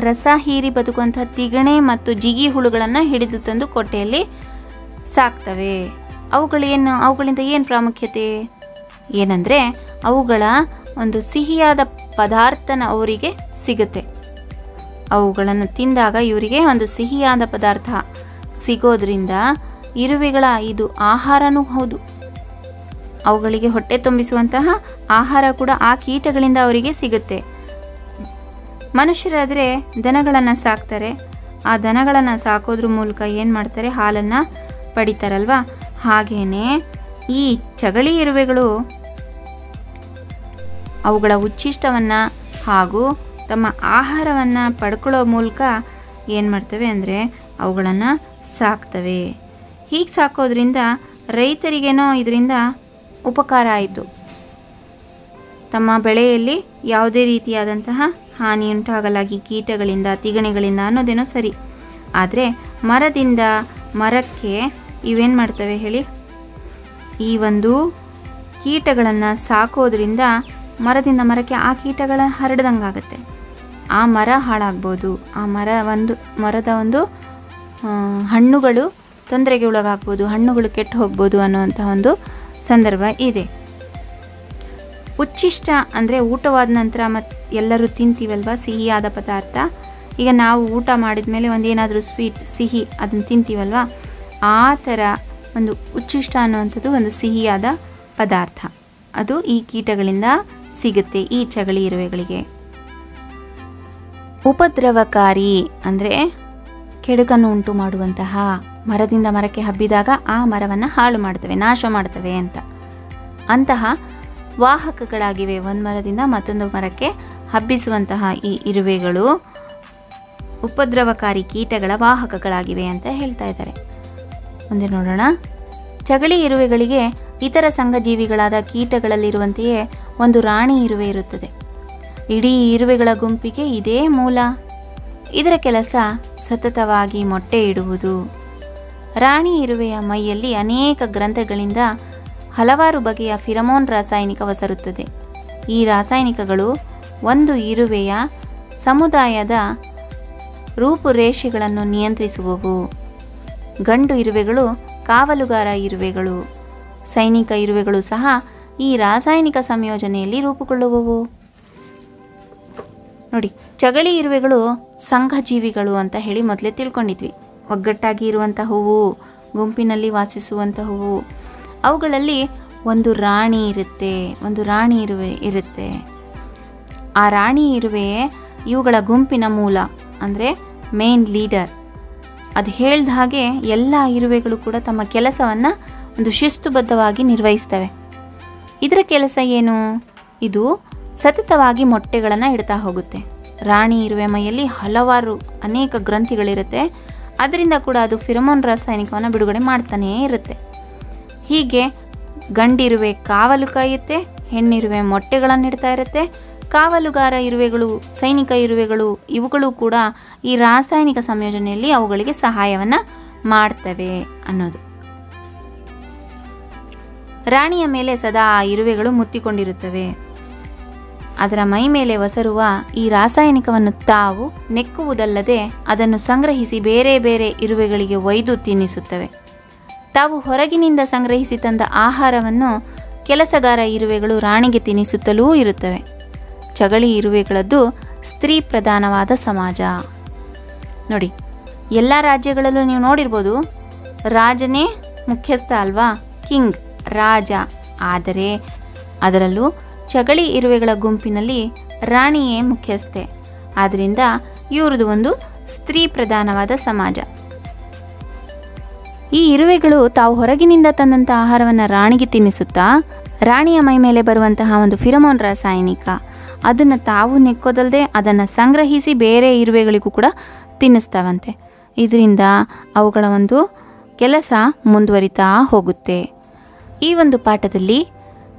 ರಸ ಹೀರಿ ಬದುಕುವಂತಹ ತಿಗಣೆ ಮತ್ತು ಜಿಗಿ ಹುಳುಗಳನ್ನು ಹಿಡಿದು ತಂದು ಕೊಟ್ಟೆಯಲ್ಲಿ ಸಾಕ್ತವೆ. ಅವುಗಳಿಂದ ಏನು ಪ್ರಾಮುಖ್ಯತೆ ಏನಂದರೆ ಅವುಗಳ ಒಂದು ಸಿಹಿಯಾದ ಪದಾರ್ಥನ ಅವರಿಗೆ ಸಿಗುತ್ತೆ. ಅವುಗಳನ್ನು ತಿಂದಾಗ ಇವರಿಗೆ ಒಂದು ಸಿಹಿಯಾದ ಪದಾರ್ಥ ಸಿಗೋದ್ರಿಂದ ಇರುವೆಗಳ ಇದು ಆಹಾರನೂ ಹೌದು. ಅವುಗಳಿಗೆ ಹೊಟ್ಟೆ ತುಂಬಿಸುವಂತಹ ಆಹಾರ ಕೂಡ ಆ ಕೀಟಗಳಿಂದ ಅವರಿಗೆ ಸಿಗುತ್ತೆ. ಮನುಷ್ಯರಾದರೆ ದನಗಳನ್ನು ಸಾಕ್ತಾರೆ. ಆ ದನಗಳನ್ನು ಸಾಕೋದ್ರ ಮೂಲಕ ಏನು ಮಾಡ್ತಾರೆ, ಹಾಲನ್ನು ಪಡಿತಾರಲ್ವ. ಹಾಗೆಯೇ ಈ ಚಗಳಿ ಇರುವೆಗಳು ಅವುಗಳ ಉಚ್ಛಿಷ್ಟವನ್ನು ಹಾಗೂ ತಮ್ಮ ಆಹಾರವನ್ನು ಪಡ್ಕೊಳ್ಳೋ ಮೂಲಕ ಏನು ಮಾಡ್ತವೆ ಅಂದರೆ ಅವುಗಳನ್ನು ಸಾಕ್ತವೆ. ಹೀಗೆ ಸಾಕೋದ್ರಿಂದ ರೈತರಿಗೇನೋ ಇದರಿಂದ ಉಪಕಾರ ಆಯಿತು. ತಮ್ಮ ಬೆಳೆಯಲ್ಲಿ ಯಾವುದೇ ರೀತಿಯಾದಂತಹ ಹಾನಿಯುಂಟಾಗಲಾಗಿ ಕೀಟಗಳಿಂದ, ತಿಗಣೆಗಳಿಂದ ಅನ್ನೋದೇನೋ ಸರಿ. ಆದರೆ ಮರದಿಂದ ಮರಕ್ಕೆ ಇವೇನು ಮಾಡ್ತವೆ ಹೇಳಿ, ಈ ಒಂದು ಕೀಟಗಳನ್ನು ಸಾಕೋದ್ರಿಂದ ಮರದಿಂದ ಮರಕ್ಕೆ ಆ ಕೀಟಗಳ ಹರಡ್ದಂಗಾಗತ್ತೆ. ಆ ಮರ ಹಾಳಾಗ್ಬೋದು, ಆ ಮರದ ಒಂದು ಹಣ್ಣುಗಳು ತೊಂದರೆಗೆ ಒಳಗಾಗ್ಬೋದು, ಹಣ್ಣುಗಳು ಕೆಟ್ಟು ಹೋಗ್ಬೋದು ಅನ್ನುವಂಥ ಒಂದು ಸಂದರ್ಭ ಇದೆ. ಉಚ್ಛಿಷ್ಟ ಅಂದರೆ ಊಟವಾದ ನಂತರ ಎಲ್ಲರೂ ತಿಂತೀವಲ್ವ ಸಿಹಿಯಾದ ಪದಾರ್ಥ. ಈಗ ನಾವು ಊಟ ಮಾಡಿದ ಮೇಲೆ ಒಂದೇನಾದರೂ ಸ್ವೀಟ್ ಸಿಹಿ ಅದನ್ನು ತಿಂತೀವಲ್ವ, ಆ ಥರ ಒಂದು ಉಚ್ಛಿಷ್ಟ ಅನ್ನುವಂಥದ್ದು ಒಂದು ಸಿಹಿಯಾದ ಪದಾರ್ಥ. ಅದು ಈ ಕೀಟಗಳಿಂದ ಸಿಗುತ್ತೆ, ಈ ಚಗಳಿ ಇರುವೆಗಳಿಗೆ. ಉಪದ್ರವಕಾರಿ ಅಂದರೆ ಕೆಡುಕನ್ನು ಉಂಟು ಮಾಡುವಂತಹ, ಮರದಿಂದ ಮರಕ್ಕೆ ಹಬ್ಬಿದಾಗ ಆ ಮರವನ್ನು ಹಾಳು ಮಾಡ್ತವೆ, ನಾಶ ಮಾಡ್ತವೆ ಅಂತ. ಅಂತಹ ವಾಹಕಗಳಾಗಿವೆ. ಒಂದು ಮರದಿಂದ ಮತ್ತೊಂದು ಮರಕ್ಕೆ ಹಬ್ಬಿಸುವಂತಹ ಈ ಇರುವೆಗಳು ಉಪದ್ರವಕಾರಿ ಕೀಟಗಳ ವಾಹಕಗಳಾಗಿವೆ ಅಂತ ಹೇಳ್ತಾ ಇದ್ದಾರೆ. ಮುಂದೆ ನೋಡೋಣ. ಚಗಳಿ ಇರುವೆಗಳಿಗೆ ಇತರ ಸಂಘಜೀವಿಗಳಾದ ಕೀಟಗಳಲ್ಲಿರುವಂತೆಯೇ ಒಂದು ರಾಣಿ ಇರುವೆ ಇರುತ್ತದೆ. ಇಡೀ ಇರುವೆಗಳ ಗುಂಪಿಗೆ ಇದೇ ಮೂಲ. ಇದರ ಕೆಲಸ ಸತತವಾಗಿ ಮೊಟ್ಟೆ ಇಡುವುದು. ರಾಣಿ ಇರುವೆಯ ಮೈಯಲ್ಲಿ ಅನೇಕ ಗ್ರಂಥಗಳಿಂದ ಹಲವಾರು ಬಗೆಯ ಫಿರಮೋನ್ ರಾಸಾಯನಿಕ ಒಸರುತ್ತದೆ. ಈ ರಾಸಾಯನಿಕಗಳು ಒಂದು ಇರುವೆಯ ಸಮುದಾಯದ ರೂಪುರೇಷೆಗಳನ್ನು ನಿಯಂತ್ರಿಸುವವು. ಗಂಡು ಇರುವೆಗಳು ಕಾವಲುಗಾರ ಇರುವೆಗಳು, ಸೈನಿಕ ಇರುವೆಗಳು ಸಹ ಈ ರಾಸಾಯನಿಕ ಸಂಯೋಜನೆಯಲ್ಲಿ ರೂಪುಗೊಳ್ಳುವವು. ನೋಡಿ, ಚಗಳಿ ಇರುವೆಗಳು ಸಂಘಜೀವಿಗಳು ಅಂತ ಹೇಳಿ ಮೊದಲೇ ತಿಳ್ಕೊಂಡಿದ್ವಿ. ಒಗ್ಗಟ್ಟಾಗಿ ಇರುವಂತಹ ಹೂವು, ಗುಂಪಿನಲ್ಲಿ ವಾಸಿಸುವಂತಹವು. ಅವುಗಳಲ್ಲಿ ಒಂದು ರಾಣಿ ಇರುತ್ತೆ, ಒಂದು ರಾಣಿ ಇರುವೆ ಇರುತ್ತೆ. ಆ ರಾಣಿ ಇರುವೆಯೇ ಇವುಗಳ ಗುಂಪಿನ ಮೂಲ, ಅಂದರೆ ಮೇನ್ ಲೀಡರ್. ಅದು ಹೇಳ್ದ ಹಾಗೆ ಎಲ್ಲ ಇರುವೆಗಳು ಕೂಡ ತಮ್ಮ ಕೆಲಸವನ್ನು ಒಂದು ಶಿಸ್ತುಬದ್ಧವಾಗಿ ನಿರ್ವಹಿಸ್ತವೆ. ಇದರ ಕೆಲಸ ಏನು? ಇದು ಸತತವಾಗಿ ಮೊಟ್ಟೆಗಳನ್ನು ಇಡ್ತಾ ಹೋಗುತ್ತೆ. ರಾಣಿ ಇರುವೆ ಮೈಯಲ್ಲಿ ಅನೇಕ ಗ್ರಂಥಿಗಳಿರುತ್ತೆ. ಅದರಿಂದ ಕೂಡ ಅದು ಫಿರಮೋನ್ ರಾಸಾಯನಿಕವನ್ನು ಬಿಡುಗಡೆ ಮಾಡ್ತಾನೇ ಇರುತ್ತೆ. ಹೀಗೆ ಗಂಡಿರುವೆ ಕಾವಲು ಕಾಯುತ್ತೆ, ಹೆಣ್ಣಿರುವೆ ಮೊಟ್ಟೆಗಳನ್ನು ಇಡ್ತಾ ಇರುತ್ತೆ. ಕಾವಲುಗಾರ ಇರುವೆಗಳು, ಸೈನಿಕ ಇರುವೆಗಳು, ಇವುಗಳು ಕೂಡ ಈ ರಾಸಾಯನಿಕ ಸಂಯೋಜನೆಯಲ್ಲಿ ಅವುಗಳಿಗೆ ಸಹಾಯವನ್ನು ಮಾಡ್ತವೆ ಅನ್ನೋದು. ರಾಣಿಯ ಮೇಲೆ ಸದಾ ಆ ಇರುವೆಗಳು ಮುತ್ತಿಕೊಂಡಿರುತ್ತವೆ. ಅದರ ಮೈ ಮೇಲೆ ಒಸರುವ ಈ ರಾಸಾಯನಿಕವನ್ನು ತಾವು ನೆಕ್ಕುವುದಲ್ಲದೆ ಅದನ್ನು ಸಂಗ್ರಹಿಸಿ ಬೇರೆ ಬೇರೆ ಇರುವೆಗಳಿಗೆ ಒಯ್ದು ತಿನ್ನಿಸುತ್ತವೆ. ತಾವು ಹೊರಗಿನಿಂದ ಸಂಗ್ರಹಿಸಿ ತಂದ ಆಹಾರವನ್ನು ಕೆಲಸಗಾರ ಇರುವೆಗಳು ರಾಣಿಗೆ ತಿನ್ನಿಸುತ್ತಲೂ ಇರುತ್ತವೆ. ಚಗಳಿ ಇರುವೆಗಳದ್ದು ಸ್ತ್ರೀ ಪ್ರಧಾನವಾದ ಸಮಾಜ. ನೋಡಿ, ಎಲ್ಲ ರಾಜ್ಯಗಳಲ್ಲೂ ನೀವು ನೋಡಿರ್ಬೋದು, ರಾಜನೇ ಮುಖ್ಯಸ್ಥ ಅಲ್ವಾ, ಕಿಂಗ್, ರಾಜ. ಆದರೆ ಅದರಲ್ಲೂ ಚಗಳಿ ಇರುವೆಗಳ ಗುಂಪಿನಲ್ಲಿ ರಾಣಿಯೇ ಮುಖ್ಯಸ್ಥೆ. ಆದ್ದರಿಂದ ಇವ್ರದ್ದು ಒಂದು ಸ್ತ್ರೀ ಪ್ರಧಾನವಾದ ಸಮಾಜ. ಈ ಇರುವೆಗಳು ತಾವು ಹೊರಗಿನಿಂದ ತಂದಂಥ ಆಹಾರವನ್ನು ರಾಣಿಗೆ ತಿನ್ನಿಸುತ್ತಾ ರಾಣಿಯ ಮೈ ಮೇಲೆ ಬರುವಂತಹ ಒಂದು ಫಿರಮೋನ್ ರಾಸಾಯನಿಕ ಅದನ್ನು ತಾವು ನೆಕ್ಕೋದಲ್ಲದೆ ಅದನ್ನು ಸಂಗ್ರಹಿಸಿ ಬೇರೆ ಇರುವೆಗಳಿಗೂ ಕೂಡ ತಿನ್ನಿಸ್ತಾವಂತೆ. ಇದರಿಂದ ಅವುಗಳ ಒಂದು ಕೆಲಸ ಮುಂದುವರಿತಾ ಹೋಗುತ್ತೆ. ಈ ಒಂದು ಪಾಠದಲ್ಲಿ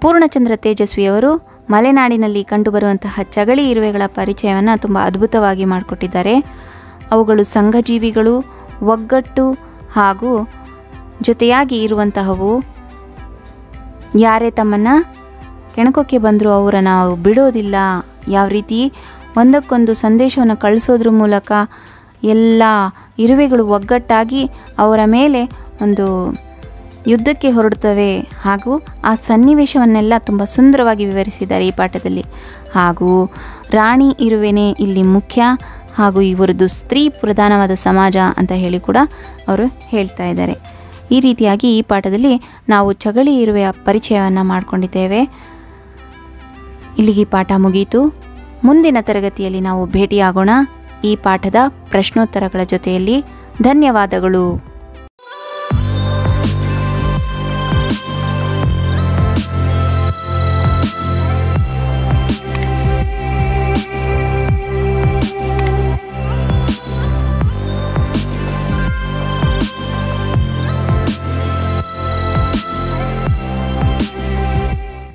ಪೂರ್ಣಚಂದ್ರ ತೇಜಸ್ವಿಯವರು ಮಲೆನಾಡಿನಲ್ಲಿ ಕಂಡುಬರುವಂತಹ ಚಗಳಿ ಇರುವೆಗಳ ಪರಿಚಯವನ್ನು ತುಂಬ ಅದ್ಭುತವಾಗಿ ಮಾಡಿಕೊಟ್ಟಿದ್ದಾರೆ. ಅವುಗಳು ಸಂಘಜೀವಿಗಳು, ಒಗ್ಗಟ್ಟು ಹಾಗೂ ಜೊತೆಯಾಗಿ ಇರುವಂತಹವು. ಯಾರೇ ತಮ್ಮನ್ನು ಕೆಣಕೋಕ್ಕೆ ಬಂದರೂ ಅವರನ್ನು ನಾವು ಬಿಡೋದಿಲ್ಲ. ಯಾವ ರೀತಿ ಒಂದಕ್ಕೊಂದು ಸಂದೇಶವನ್ನು ಕಳಿಸೋದ್ರ ಮೂಲಕ ಎಲ್ಲ ಇರುವೆಗಳು ಒಗ್ಗಟ್ಟಾಗಿ ಅವರ ಮೇಲೆ ಒಂದು ಯುದ್ಧಕ್ಕೆ ಹೊರಡ್ತವೆ. ಹಾಗೂ ಆ ಸನ್ನಿವೇಶವನ್ನೆಲ್ಲ ತುಂಬ ಸುಂದರವಾಗಿ ವಿವರಿಸಿದ್ದಾರೆ ಈ ಪಾಠದಲ್ಲಿ. ಹಾಗೂ ರಾಣಿ ಇರುವೆನೇ ಇಲ್ಲಿ ಮುಖ್ಯ, ಹಾಗೂ ಇವರದ್ದು ಸ್ತ್ರೀ ಪ್ರಧಾನವಾದ ಸಮಾಜ ಅಂತ ಹೇಳಿ ಕೂಡ ಅವರು ಹೇಳ್ತಾ ಇದ್ದಾರೆ. ಈ ರೀತಿಯಾಗಿ ಈ ಪಾಠದಲ್ಲಿ ನಾವು ಚಗಳಿ ಇರುವೆಯ ಪರಿಚಯವನ್ನು ಮಾಡಿಕೊಂಡಿದ್ದೇವೆ. ಇಲ್ಲಿಗೆ ಪಾಠ ಮುಗಿಯಿತು. ಮುಂದಿನ ತರಗತಿಯಲ್ಲಿ ನಾವು ಭೇಟಿಯಾಗೋಣ ಈ ಪಾಠದ ಪ್ರಶ್ನೋತ್ತರಗಳ ಜೊತೆಯಲ್ಲಿ. ಧನ್ಯವಾದಗಳು.